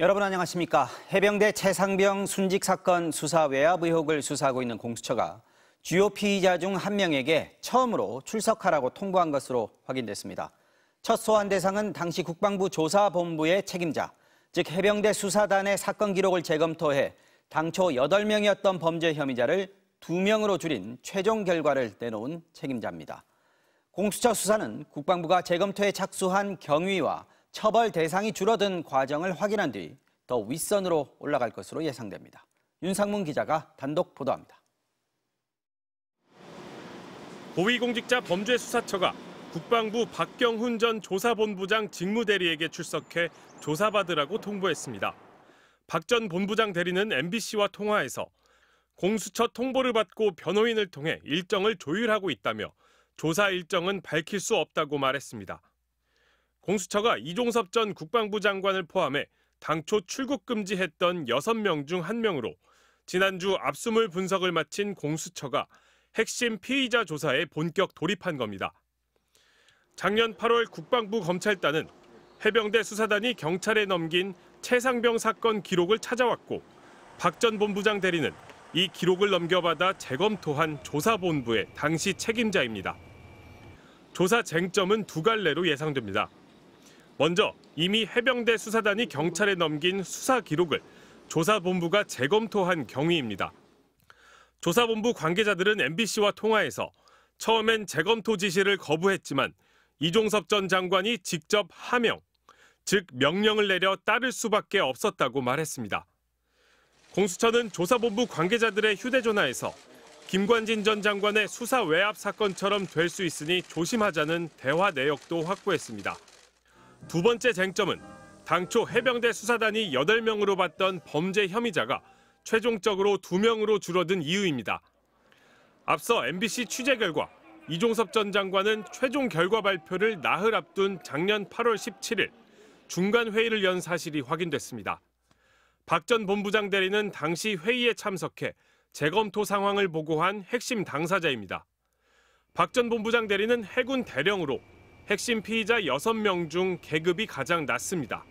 여러분 안녕하십니까? 해병대 최상병 순직 사건 수사 외압 의혹을 수사하고 있는 공수처가 주요 피의자 중 한 명에게 처음으로 출석하라고 통보한 것으로 확인됐습니다. 첫 소환 대상은 당시 국방부 조사본부의 책임자, 즉 해병대 수사단의 사건 기록을 재검토해 당초 8명이었던 범죄 혐의자를 2명으로 줄인 최종 결과를 내놓은 책임자입니다. 공수처 수사는 국방부가 재검토에 착수한 경위와 처벌 대상이 줄어든 과정을 확인한 뒤 더 윗선으로 올라갈 것으로 예상됩니다. 윤상문 기자가 단독 보도합니다. 고위공직자 범죄수사처가 국방부 박경훈 전 조사본부장 직무대리에게 출석해 조사받으라고 통보했습니다. 박 전 본부장 대리는 MBC와 통화에서 공수처 통보를 받고 변호인을 통해 일정을 조율하고 있다며 조사 일정은 밝힐 수 없다고 말했습니다. 공수처가 이종섭 전 국방부 장관을 포함해 당초 출국 금지했던 6명 중 1명으로 지난주 압수물 분석을 마친 공수처가 핵심 피의자 조사에 본격 돌입한 겁니다. 작년 8월 국방부 검찰단은 해병대 수사단이 경찰에 넘긴 최상병 사건 기록을 찾아왔고 박 전 본부장 대리는 이 기록을 넘겨받아 재검토한 조사본부의 당시 책임자입니다. 조사 쟁점은 두 갈래로 예상됩니다. 먼저 이미 해병대 수사단이 경찰에 넘긴 수사 기록을 조사본부가 재검토한 경위입니다. 조사본부 관계자들은 MBC와 통화에서 처음엔 재검토 지시를 거부했지만 이종섭 전 장관이 직접 하명, 즉 명령을 내려 따를 수밖에 없었다고 말했습니다. 공수처는 조사본부 관계자들의 휴대전화에서 김관진 전 장관의 수사 외압 사건처럼 될 수 있으니 조심하자는 대화 내역도 확보했습니다. 두 번째 쟁점은 당초 해병대 수사단이 8명으로 봤던 범죄 혐의자가 최종적으로 2명으로 줄어든 이유입니다. 앞서 MBC 취재 결과 이종섭 전 장관은 최종 결과 발표를 나흘 앞둔 작년 8월 17일 중간 회의를 연 사실이 확인됐습니다. 박 전 본부장 대리는 당시 회의에 참석해 재검토 상황을 보고한 핵심 당사자입니다. 박 전 본부장 대리는 해군 대령으로 핵심 피의자 6명 중 계급이 가장 낮습니다.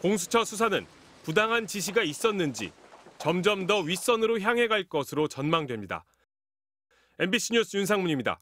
공수처 수사는 부당한 지시가 있었는지 점점 더 윗선으로 향해 갈 것으로 전망됩니다. MBC 뉴스 윤상문입니다.